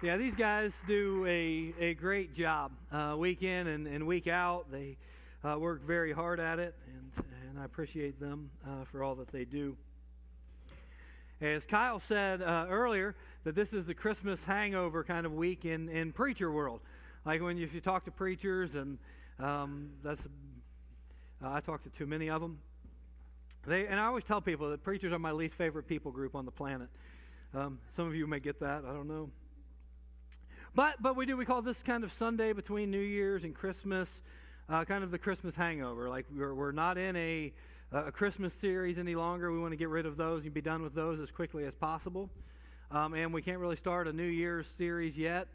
Yeah, these guys do a great job week in and week out. They work very hard at it, and I appreciate them for all that they do. As Kyle said earlier, that this is the Christmas hangover kind of week in preacher world. Like if you talk to preachers, and I talk to too many of them. And I always tell people that preachers are my least favorite people group on the planet. Some of you may get that, I don't know. But we call this kind of Sunday between New Year's and Christmas, kind of the Christmas hangover. Like we're not in a Christmas series any longer. We want to get rid of those and be done with those as quickly as possible. And we can't really start a New Year's series yet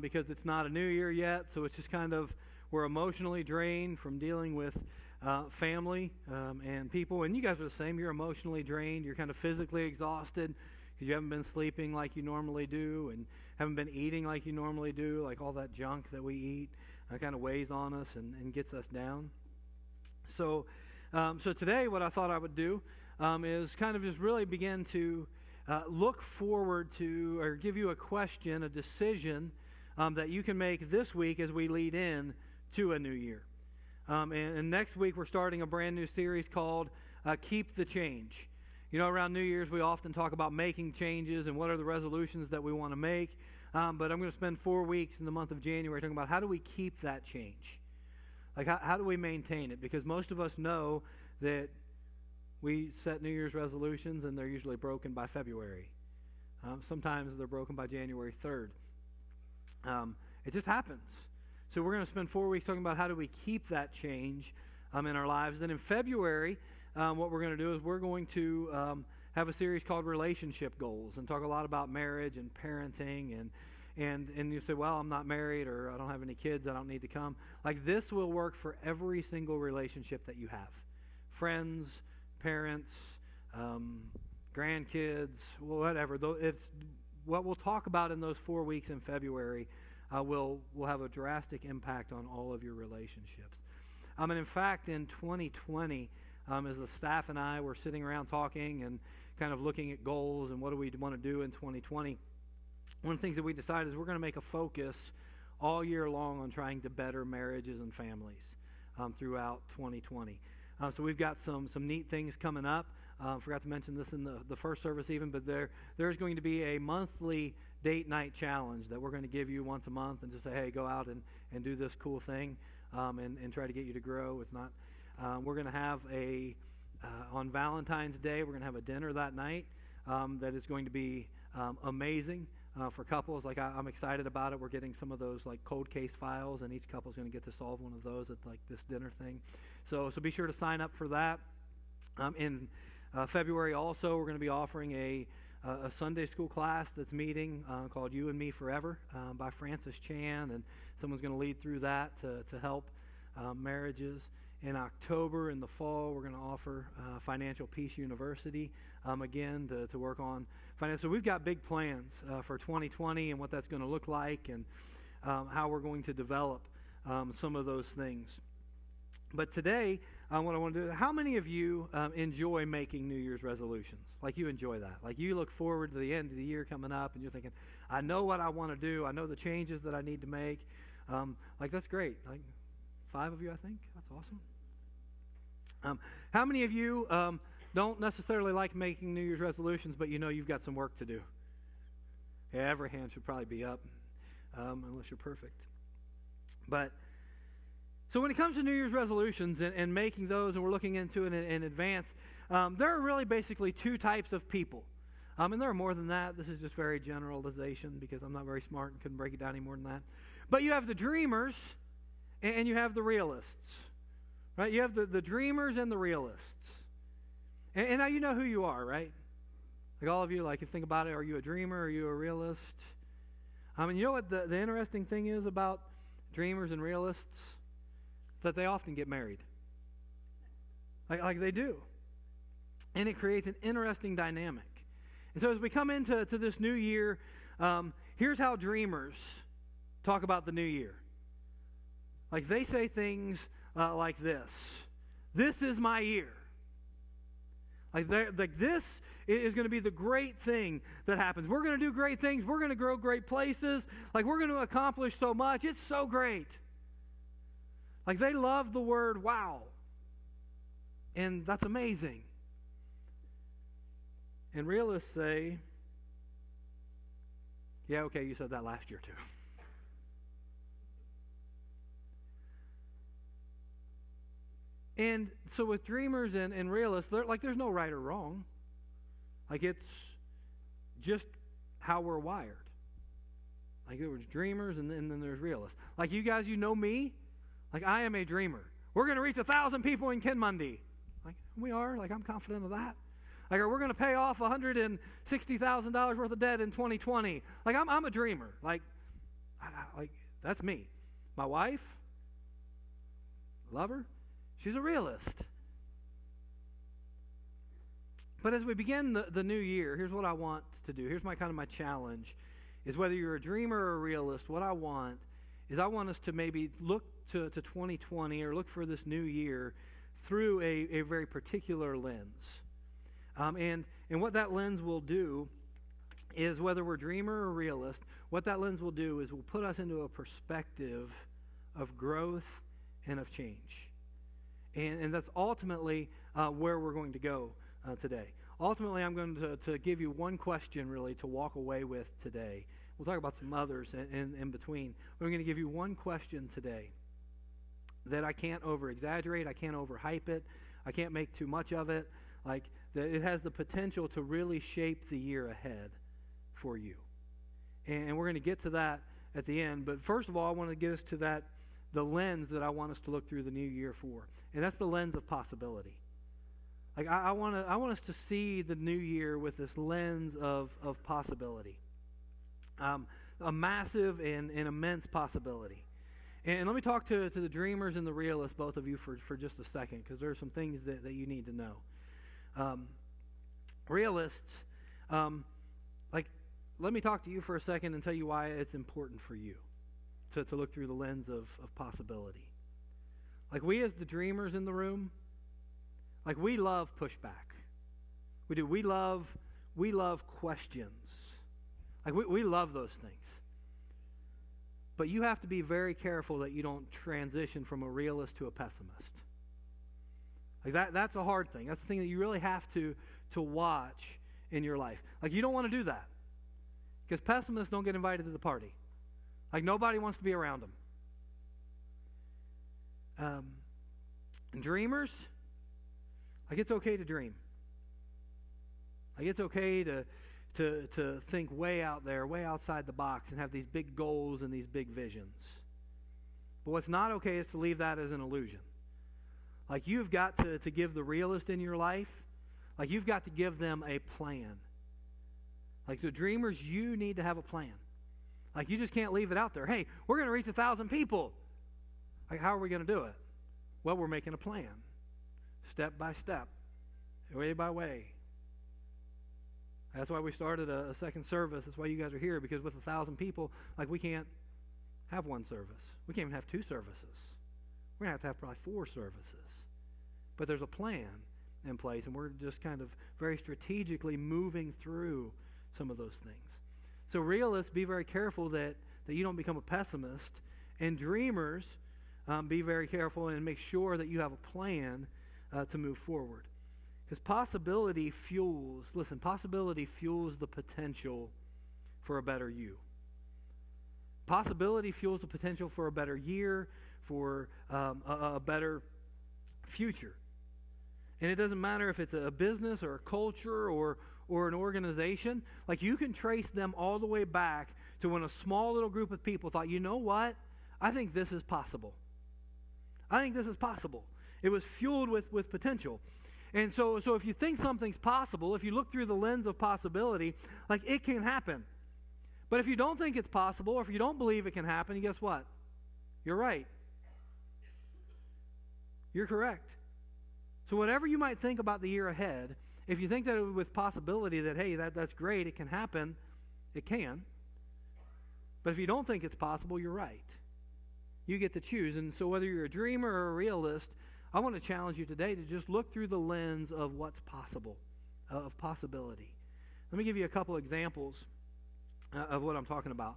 because it's not a new year yet. So it's just kind of, we're emotionally drained from dealing with family and people. And you guys are the same. You're emotionally drained. You're kind of physically exhausted because you haven't been sleeping like you normally do and haven't been eating like you normally do. Like all that junk that we eat kind of weighs on us and gets us down. So today what I thought I would do is kind of just really begin to look forward to, or give you a question, a decision that you can make this week as we lead in to a new year. And next week we're starting a brand new series called Keep the Change. You know, around New Year's we often talk about making changes and what are the resolutions that we want to make. But I'm going to spend 4 weeks in the month of January talking about how do we keep that change? Like how do we maintain it? Because most of us know that we set New Year's resolutions and they're usually broken by February. Sometimes they're broken by January 3rd. It just happens. So we're going to spend 4 weeks talking about how do we keep that change in our lives. Then in February, what we're going to do is we're going to have a series called Relationship Goals and talk a lot about marriage and parenting. And you say, well, I'm not married or I don't have any kids, I don't need to come. Like this will work for every single relationship that you have. Friends, parents, grandkids, whatever. It's what we'll talk about in those 4 weeks in February will have a drastic impact on all of your relationships. And in fact, in 2020, as the staff and I were sitting around talking and kind of looking at goals and what do we want to do in 2020, one of the things that we decided is we're going to make a focus all year long on trying to better marriages and families throughout 2020. So we've got some neat things coming up. Forgot to mention this in the first service even, but there's going to be a monthly date night challenge that we're going to give you once a month and just say, hey, go out and do this cool thing and try to get you to grow. It's not. We're going to have on Valentine's Day, we're going to have a dinner that night that is going to be amazing for couples. Like I'm excited about it. We're getting some of those like cold case files, and each couple's going to get to solve one of those at like this dinner thing. So be sure to sign up for that. In February also, we're going to be offering a Sunday school class that's meeting called You and Me Forever by Francis Chan, and someone's going to lead through that to help marriages. In October, in the fall, we're going to offer Financial Peace University again to work on finance. So we've got big plans for 2020 and what that's going to look like and how we're going to develop some of those things. But today, what I want to do, how many of you enjoy making New Year's resolutions? Like you enjoy that. Like you look forward to the end of the year coming up and you're thinking, I know what I want to do. I know the changes that I need to make. Like that's great. Like 5 of you, I think. That's awesome. How many of you don't necessarily like making New Year's resolutions, but you know you've got some work to do? Yeah, every hand should probably be up, unless you're perfect. But so when it comes to New Year's resolutions and making those, and we're looking into it in advance, there are really basically 2 types of people. And there are more than that. This is just very generalization because I'm not very smart and couldn't break it down any more than that. But you have the dreamers and you have the realists. Right? You have the dreamers and the realists. And now you know who you are, right? Like all of you, like if you think about it, are you a dreamer? Are you a realist? And you know what the interesting thing is about dreamers and realists? That they often get married. Like they do. And it creates an interesting dynamic. And so as we come into this new year, here's how dreamers talk about the new year. Like they say things like this. This is my year. Like this is going to be the great thing that happens. We're going to do great things. We're going to grow great places. Like we're going to accomplish so much. It's so great. Like they love the word wow. And that's amazing. And realists say, yeah, okay, you said that last year too. And so with dreamers and realists, there's no right or wrong. Like it's just how we're wired. Like there was dreamers and then there's realists. Like you guys, you know me. Like I am a dreamer. We're going to reach 1,000 people in Kinmundy. Like we are. Like I'm confident of that. Like we're going to pay off $160,000 worth of debt in 2020. Like I'm a dreamer. Like that's me. My wife, love her. She's a realist. But as we begin the new year, here's what I want to do. Here's my challenge, is whether you're a dreamer or a realist, what I want us to maybe look to 2020 or look for this new year through a very particular lens. And what that lens will do is, whether we're dreamer or realist, what that lens will do is will put us into a perspective of growth and of change. And that's ultimately where we're going to go today. Ultimately, I'm going to give you one question, really, to walk away with today. We'll talk about some others in between. But I'm going to give you one question today that I can't over-exaggerate. I can't overhype it. I can't make too much of it. Like, that it has the potential to really shape the year ahead for you. And we're going to get to that at the end. But first of all, I want to get us to the lens that I want us to look through the new year for. And that's the lens of possibility. Like I want us to see the new year with this lens of possibility. A massive and immense possibility. And let me talk to the dreamers and the realists, both of you, for just a second, because there are some things that you need to know. Realists, let me talk to you for a second and tell you why it's important for you to look through the lens of possibility. Like we as the dreamers in the room, like we love pushback. We do. We love questions. Like we love those things. But you have to be very careful that you don't transition from a realist to a pessimist. Like that's a hard thing. That's the thing that you really have to watch in your life. Like you don't want to do that. Because pessimists don't get invited to the party. Like nobody wants to be around them. And dreamers, like it's okay to dream. Like it's okay to think way out there, way outside the box, and have these big goals and these big visions. But what's not okay is to leave that as an illusion. Like you've got to give the realist in your life, like you've got to give them a plan. Like the dreamers, you need to have a plan. Like you just can't leave it out there. Hey, we're going to reach 1,000 people. Like how are we going to do it? Well, we're making a plan. Step by step. Way by way. That's why we started a second service. That's why you guys are here, because with 1,000 people, like we can't have one service. We can't even have two services. We're going to have probably 4 services. But there's a plan in place, and we're just kind of very strategically moving through some of those things. So realists, be very careful that you don't become a pessimist. And dreamers, be very careful and make sure that you have a plan to move forward. Because possibility fuels the potential for a better you. Possibility fuels the potential for a better year, for a better future. And it doesn't matter if it's a business or a culture or an organization. Like you can trace them all the way back to when a small little group of people thought, you know what? I think this is possible. I think this is possible. It was fueled with potential. And so if you think something's possible, if you look through the lens of possibility, like it can happen. But if you don't think it's possible, or if you don't believe it can happen, guess what? You're right. You're correct. So whatever you might think about the year ahead, if you think that with possibility that, hey, that's great, it can happen, it can. But if you don't think it's possible, you're right. You get to choose. And so whether you're a dreamer or a realist, I want to challenge you today to just look through the lens of what's possible. of possibility. Let me give you a couple examples of what I'm talking about.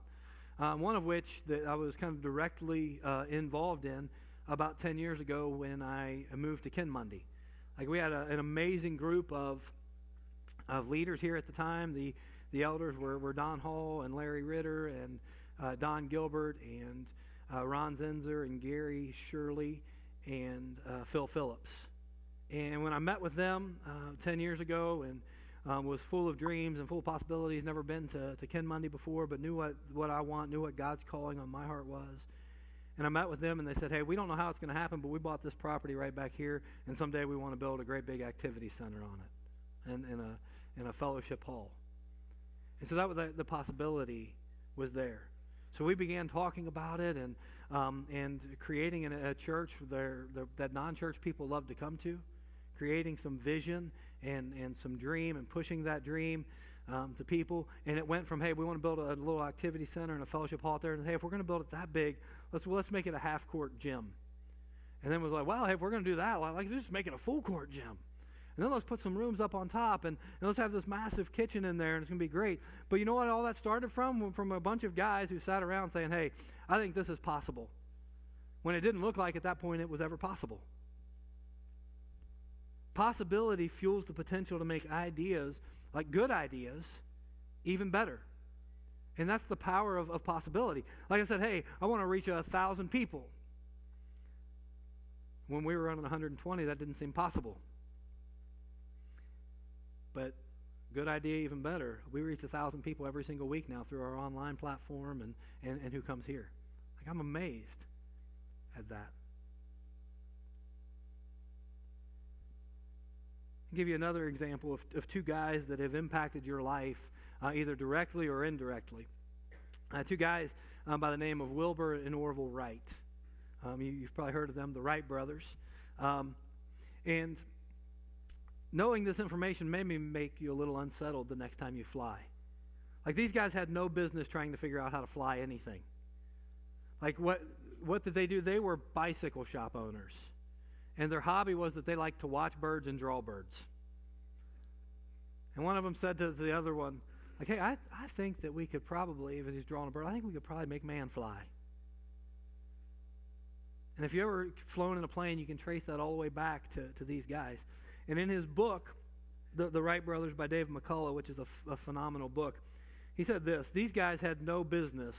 One of which that I was kind of directly involved in about 10 years ago when I moved to Kenmundy. Like, we had an amazing group of leaders here at the time. The elders were Don Hall and Larry Ritter and Don Gilbert and Ron Zinzer and Gary Shirley and Phil Phillips. And when I met with them 10 years ago and was full of dreams and full of possibilities, never been to Kenmundy before, but knew what I want, knew what God's calling on my heart was. And I met with them, and they said, hey, we don't know how it's going to happen, but we bought this property right back here, and someday we want to build a great big activity center on it and in a fellowship hall. And so that was the possibility was there. So we began talking about it and creating a church that non-church people love to come to, creating some vision and some dream and pushing that dream to people. And it went from, hey, we want to build a little activity center and a fellowship hall out there. And hey, if we're going to build it that big, let's make it a half-court gym. And then it was like, wow, hey, if we're going to do that, let's just make it a full-court gym. And then let's put some rooms up on top, and let's have this massive kitchen in there, and it's going to be great. But you know what all that started from? From a bunch of guys who sat around saying, hey, I think this is possible. When it didn't look like at that point it was ever possible. Possibility fuels the potential to make ideas, like good ideas, even better. And that's the power of possibility. Like I said, hey, I want to reach 1,000 people. When we were running 120, that didn't seem possible. But good idea, even better. We reach 1,000 people every single week now through our online platform and who comes here. Like, I'm amazed at that. I'll give you another example of two guys that have impacted your life, either directly or indirectly. Two guys by the name of Wilbur and Orville Wright. You've probably heard of them, the Wright brothers. And knowing this information may make you a little unsettled the next time you fly. Like, these guys had no business trying to figure out how to fly anything. Like, what did they do? They were bicycle shop owners. And their hobby was that they liked to watch birds and draw birds. And one of them said to the other one, like, hey, I think that we could probably, if he's drawing a bird, I think we could probably make man fly. And if you ever flown in a plane, you can trace that all the way back to these guys. And in his book, The Wright Brothers by David McCullough, which is a phenomenal book, he said this: these guys had no business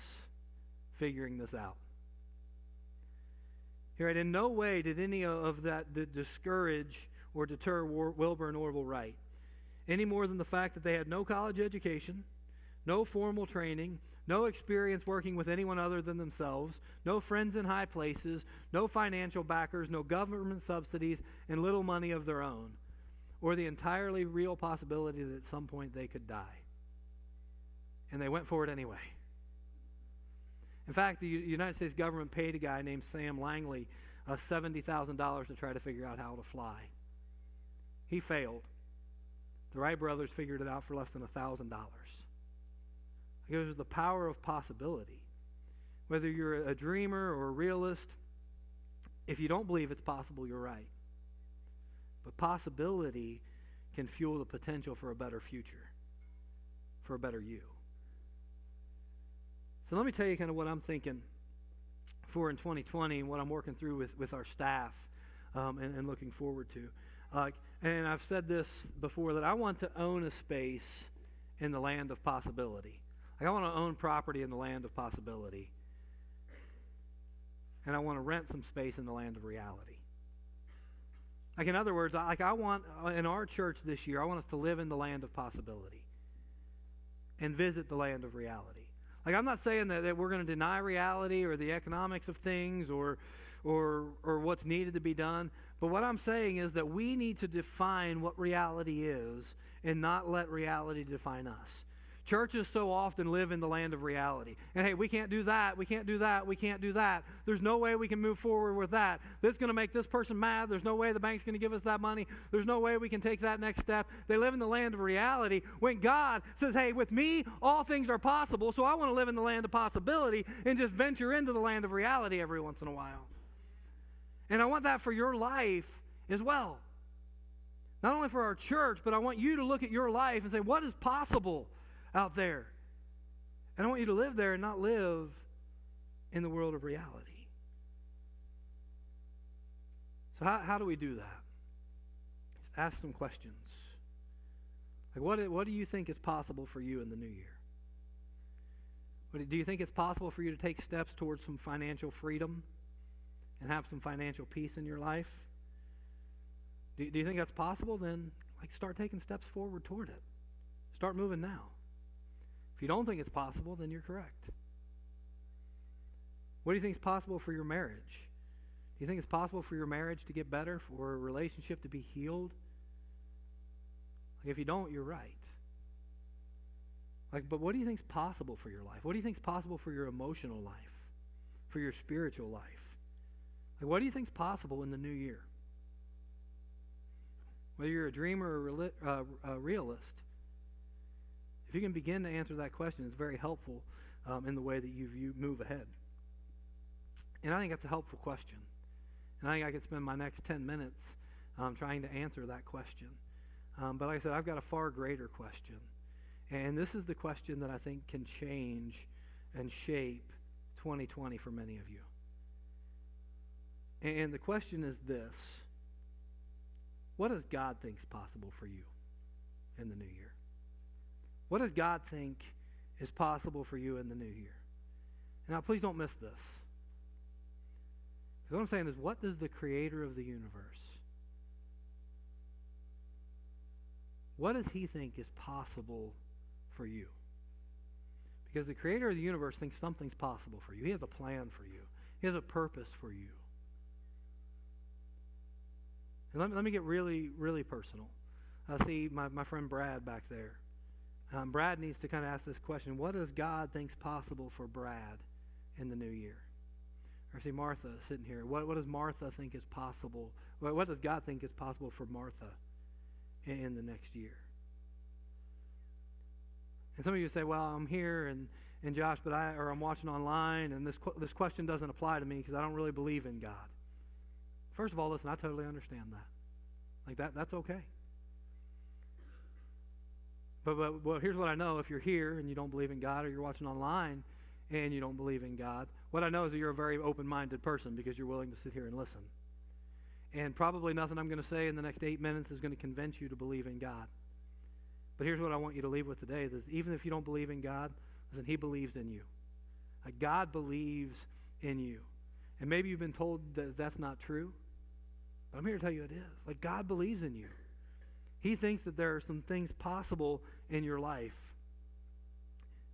figuring this out. Right? In no way did any of that discourage or deter Wilbur and Orville Wright, any more than the fact that they had no college education, no formal training, no experience working with anyone other than themselves, no friends in high places, no financial backers, no government subsidies, and little money of their own, or the entirely real possibility that at some point they could die. And they went for it anyway. In fact, the United States government paid a guy named Sam Langley $70,000 to try to figure out how to fly. He failed. The Wright brothers figured it out for less than $1,000. It was the power of possibility. Whether you're a dreamer or a realist, if you don't believe it's possible, you're right. But possibility can fuel the potential for a better future, for a better you. So let me tell you kind of what I'm thinking for in 2020 and what I'm working through with our staff and looking forward to. And I've said this before, that I want to own a space in the land of possibility. Like, I want to own property in the land of possibility. And I want to rent some space in the land of reality. Like, in other words, I want, in our church this year, I want us to live in the land of possibility and visit the land of reality. Like, I'm not saying that we're going to deny reality or the economics of things or what's needed to be done. But what I'm saying is that we need to define what reality is and not let reality define us. Churches so often live in the land of reality. And hey, we can't do that, we can't do that, we can't do that. There's no way we can move forward with that. This is going to make this person mad. There's no way the bank's going to give us that money. There's no way we can take that next step. They live in the land of reality when God says, hey, with me, all things are possible. So I want to live in the land of possibility and just venture into the land of reality every once in a while. And I want that for your life as well. Not only for our church, but I want you to look at your life and say, what is possible out there? And I want you to live there and not live in the world of reality. So how do we do that? Just ask some questions. Like, what do you think is possible for you in the new year? Do you think it's possible for you to take steps towards some financial freedom and have some financial peace in your life? Do you think that's possible? Then start taking steps forward toward it. Start moving now. If you don't think it's possible, then you're correct. What do you think is possible for your marriage? Do you think it's possible for your marriage to get better, for a relationship to be healed? If you don't, you're right. But what do you think is possible for your life? What do you think is possible for your emotional life, for your spiritual life? What do you think is possible in the new year? Whether you're a dreamer or a realist, if you can begin to answer that question, it's very helpful in the way that you move ahead. And I think that's a helpful question. And I think I could spend my next 10 minutes trying to answer that question. But like I said, I've got a far greater question. And this is the question that I think can change and shape 2020 for many of you. And the question is this: what does God think is possible for you in the new year? What does God think is possible for you in the new year? Now, please don't miss this. Because what I'm saying is, what does the creator of the universe, what does he think is possible for you? Because the creator of the universe thinks something's possible for you. He has a plan for you. He has a purpose for you. And let me get really, really personal. I see my friend Brad back there. Brad needs to kind of ask this question: what does God think's possible for Brad in the new year? Or I see Martha sitting here. What does Martha think is possible? What does God think is possible for Martha in the next year? And some of you say, well, I'm here and Josh, or I'm watching online, and this question doesn't apply to me because I don't really believe in God. First of all, listen, I totally understand that. That's okay. But here's what I know. If you're here and you don't believe in God, or you're watching online and you don't believe in God, what I know is that you're a very open-minded person because you're willing to sit here and listen. And probably nothing I'm going to say in the next 8 minutes is going to convince you to believe in God. But here's what I want you to leave with today: is even if you don't believe in God, listen, he believes in you. God believes in you. And maybe you've been told that that's not true, but I'm here to tell you it is. God believes in you. He thinks that there are some things possible in your life.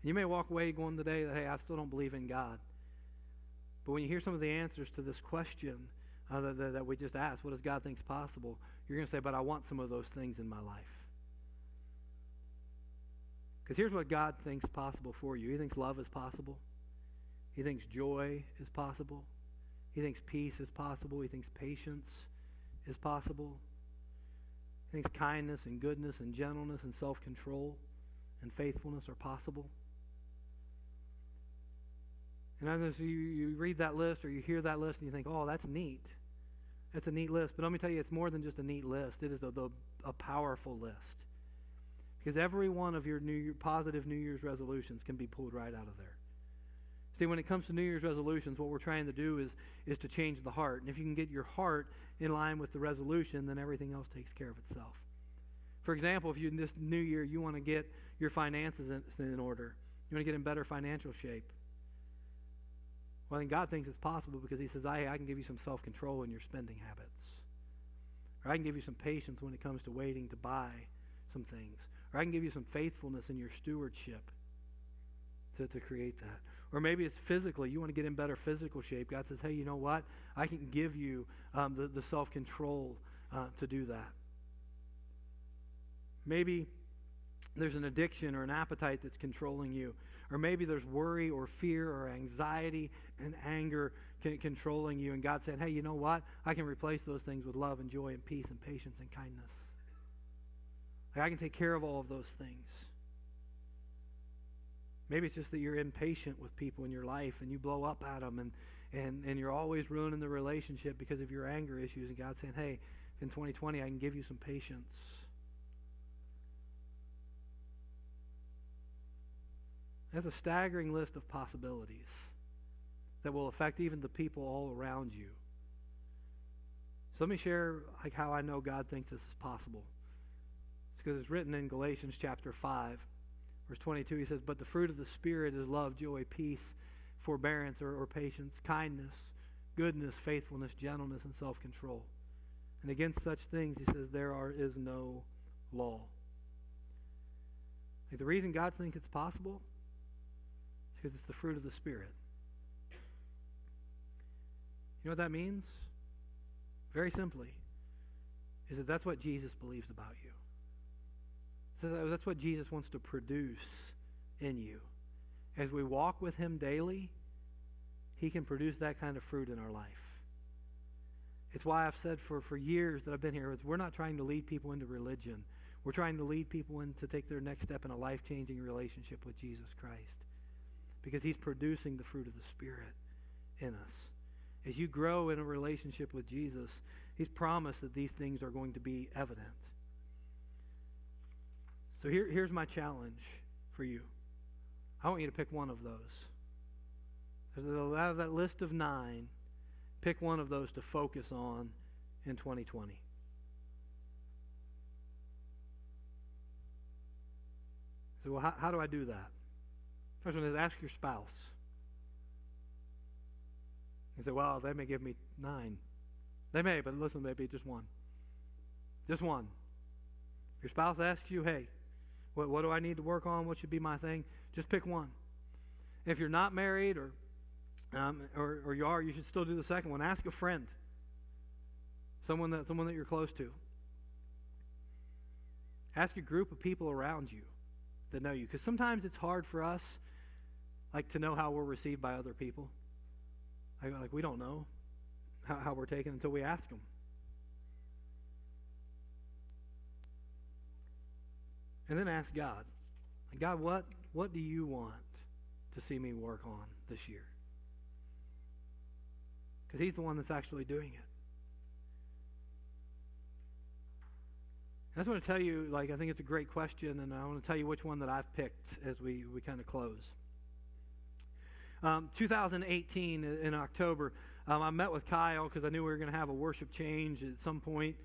And you may walk away going today that, hey, I still don't believe in God. But when you hear some of the answers to this question that we just asked, what does God think is possible? You're going to say, but I want some of those things in my life. Because here's what God thinks possible for you. He thinks love is possible. He thinks joy is possible. He thinks peace is possible. He thinks patience is possible. He thinks kindness and goodness and gentleness and self-control and faithfulness are possible. And as you read that list or you hear that list and you think, oh, that's neat. That's a neat list. But let me tell you, it's more than just a neat list. It is a powerful list. Because every one of your positive New Year's resolutions can be pulled right out of there. See, when it comes to New Year's resolutions, what we're trying to do is to change the heart. And if you can get your heart in line with the resolution, then everything else takes care of itself. For example, if in this new year you want to get your finances in order, you want to get in better financial shape, well, then God thinks it's possible because he says, I can give you some self-control in your spending habits. Or I can give you some patience when it comes to waiting to buy some things. Or I can give you some faithfulness in your stewardship to create that. Or maybe it's physically. You want to get in better physical shape. God says, hey, you know what? I can give you the self-control to do that. Maybe there's an addiction or an appetite that's controlling you. Or maybe there's worry or fear or anxiety and anger controlling you. And God said, hey, you know what? I can replace those things with love and joy and peace and patience and kindness. I can take care of all of those things. Maybe it's just that you're impatient with people in your life and you blow up at them and you're always ruining the relationship because of your anger issues. And God's saying, hey, in 2020, I can give you some patience. That's a staggering list of possibilities that will affect even the people all around you. So let me share how I know God thinks this is possible. It's because it's written in Galatians chapter 5, verse 22. He says, "But the fruit of the Spirit is love, joy, peace, forbearance or patience, kindness, goodness, faithfulness, gentleness, and self-control. And against such things," he says, is no law." The reason God thinks it's possible is because it's the fruit of the Spirit. You know what that means? Very simply, is that that's what Jesus believes about you. So that's what Jesus wants to produce in you. As we walk with him daily, he can produce that kind of fruit in our life. It's why I've said for years that I've been here, we're not trying to lead people into religion. We're trying to lead people in to take their next step in a life-changing relationship with Jesus Christ. Because he's producing the fruit of the Spirit in us. As you grow in a relationship with Jesus, he's promised that these things are going to be evident. So here's my challenge for you. I want you to pick one of those. Out of that list of 9, pick one of those to focus on in 2020. So, well, how do I do that? First one is ask your spouse. You say, well, they may give me 9. They may, but listen, maybe just one. Just one. If your spouse asks you, hey, what do I need to work on? What should be my thing? Just pick one. If you're not married or you are, you should still do the second one. Ask a friend. Someone that you're close to. Ask a group of people around you that know you. Because sometimes it's hard for us to know how we're received by other people. We don't know how we're taken until we ask them. And then ask God. God, what do you want to see me work on this year? Because he's the one that's actually doing it. I just want to tell you, I think it's a great question, and I want to tell you which one that I've picked as we kind of close. 2018 in October, I met with Kyle because I knew we were going to have a worship change at some point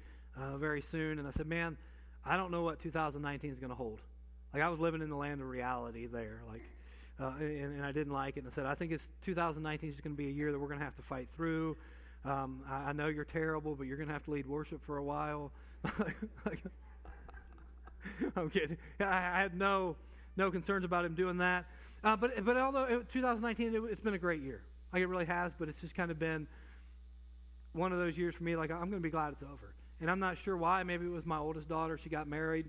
very soon, and I said, man, I don't know what 2019 is going to hold. I was living in the land of reality there, and I didn't like it. And I said, I think 2019 is going to be a year that we're going to have to fight through. I know you're terrible, but you're going to have to lead worship for a while. I'm kidding. I had no concerns about him doing that. But although 2019, it's been a great year. It really has, but it's just kind of been one of those years for me, I'm going to be glad it's over. And I'm not sure why. Maybe it was my oldest daughter. She got married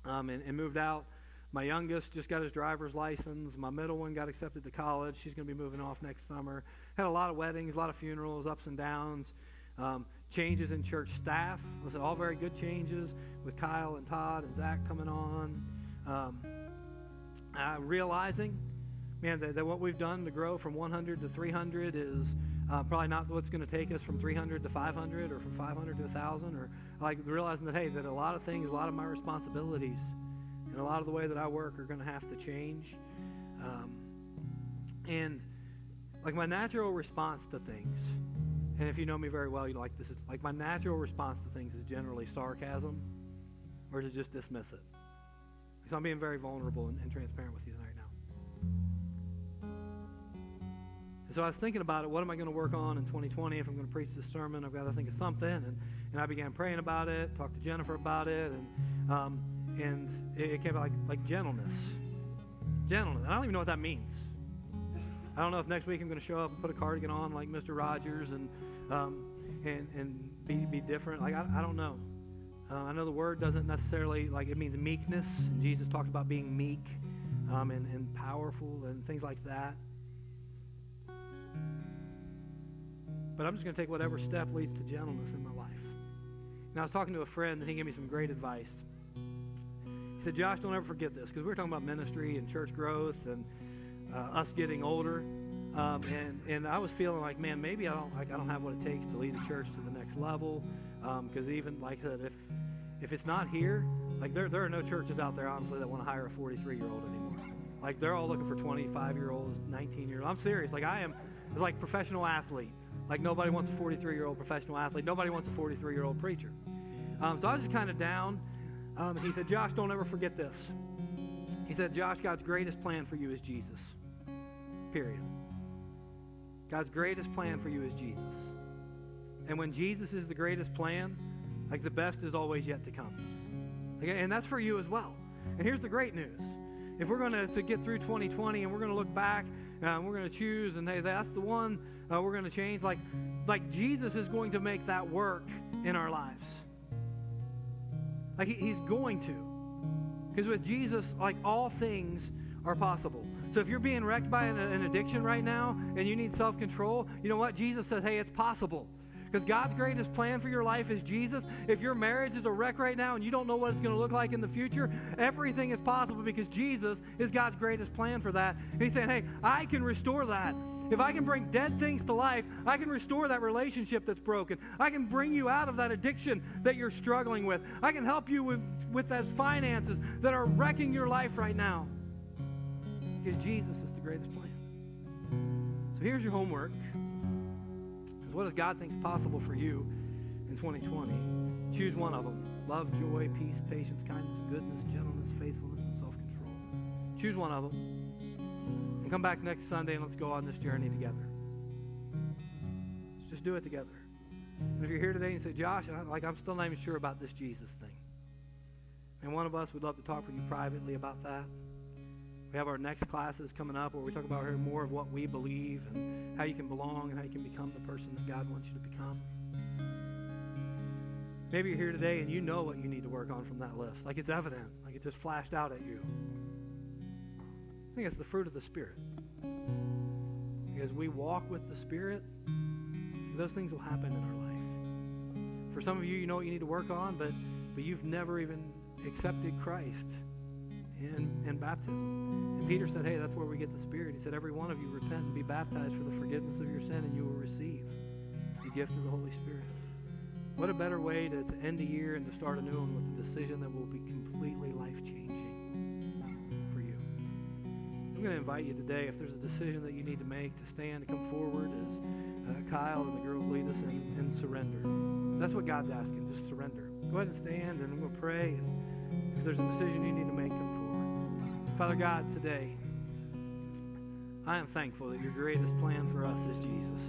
and moved out. My youngest just got his driver's license. My middle one got accepted to college. She's going to be moving off next summer. Had a lot of weddings, a lot of funerals, ups and downs, changes in church staff. Listen, all very good changes with Kyle and Todd and Zach coming on. Realizing, man, that what we've done to grow from 100 to 300 is probably not what's going to take us from 300 to 500 or from 500 to 1,000, or realizing that, hey, that a lot of things, a lot of my responsibilities and a lot of the way that I work are going to have to change. And my natural response to things, and if you know me very well, this is my natural response to things is generally sarcasm or to just dismiss it. So I'm being very vulnerable and transparent with you right now. And so I was thinking about it. What am I going to work on in 2020 if I'm going to preach this sermon? I've got to think of something. And I began praying about it, talked to Jennifer about it, and it came out like gentleness. Gentleness. I don't even know what that means. I don't know if next week I'm going to show up and put a cardigan on like Mr. Rogers and be different. I don't know. I know the word doesn't necessarily, it means meekness. And Jesus talked about being meek and powerful and things like that. But I'm just going to take whatever step leads to gentleness in my life. And I was talking to a friend, and he gave me some great advice. He said, Josh, don't ever forget this, because we were talking about ministry and church growth and us getting older. And I was feeling like, man, maybe I don't have what it takes to lead the church to the next level. Because even like I said, if it's not here, like there are no churches out there, honestly, that want to hire a 43-year-old anymore. Like they're all looking for 25-year-olds, 19-year-olds. I'm serious. Like I am, it's like professional athlete. Like nobody wants a 43-year-old professional athlete. Nobody wants a 43-year-old preacher. So I was just kind of down. He said, Josh, don't ever forget this. He said, Josh, God's greatest plan for you is Jesus. Period. God's greatest plan for you is Jesus. And when Jesus is the greatest plan, like the best is always yet to come. Okay? And that's for you as well. And here's the great news. If we're going to get through 2020 and we're going to look back, we're going to choose, and hey, that's the one we're going to change. Like Jesus is going to make that work in our lives. Like he's going to. Because with Jesus, like all things are possible. So if you're being wrecked by an addiction right now and you need self-control, you know what? Jesus says, hey, it's possible. Because God's greatest plan for your life is Jesus. If your marriage is a wreck right now and you don't know what it's going to look like in the future, everything is possible because Jesus is God's greatest plan for that. And he's saying, hey, I can restore that. If I can bring dead things to life, I can restore that relationship that's broken. I can bring you out of that addiction that you're struggling with. I can help you with those finances that are wrecking your life right now. Because Jesus is the greatest plan. So here's your homework. What does God think is possible for you in 2020? Choose one of them. Love, joy, peace, patience, kindness, goodness, gentleness, faithfulness, and self-control. Choose one of them. And come back next Sunday and let's go on this journey together. Let's just do it together. And if you're here today and you say, Josh, I'm still not even sure about this Jesus thing. And one of us would love to talk with you privately about that. We have our next classes coming up where we talk about more of what we believe and how you can belong and how you can become the person that God wants you to become. Maybe you're here today and you know what you need to work on from that list. Like it's evident. Like it just flashed out at you. I think it's the fruit of the Spirit. As we walk with the Spirit, those things will happen in our life. For some of you, you know what you need to work on, but you've never even accepted Christ in baptism. And Peter said, hey, that's where we get the Spirit. He said, every one of you repent and be baptized for the forgiveness of your sin, and you will receive the gift of the Holy Spirit. What a better way to end a year and to start a new one with a decision that will be completely life-changing for you. I'm going to invite you today, if there's a decision that you need to make, to stand, to come forward as Kyle and the girls lead us in surrender. That's what God's asking, just surrender. Go ahead and stand, and I'm going to pray. And if there's a decision you need to make, come forward. Father God, today, I am thankful that your greatest plan for us is Jesus.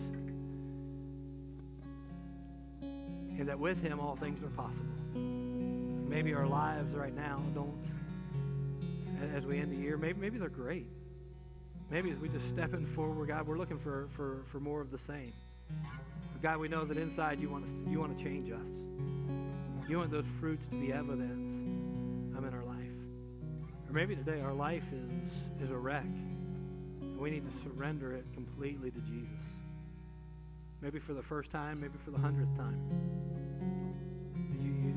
And that with him, all things are possible. Maybe our lives right now don't, as we end the year, maybe they're great. Maybe as we just step in forward, God, we're looking for more of the same. But God, we know that inside you want to change us. You want those fruits to be evident in our life. Or maybe today our life is a wreck. And we need to surrender it completely to Jesus. Maybe for the first time, maybe for the 100th time.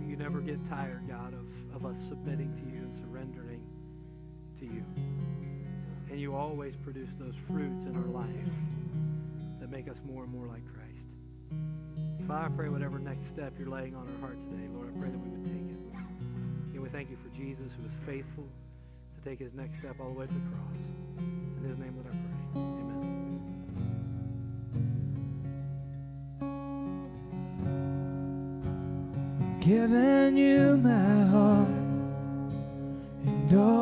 You never get tired, God, of us submitting to you and surrendering to you. And you always produce those fruits in our life that make us more and more like Christ. Father, I pray whatever next step you're laying on our heart today, Lord, I pray that we would take it. And we thank you for Jesus, who is faithful to take his next step all the way to the cross. It's in his name that I pray. Amen. Giving you my heart and all.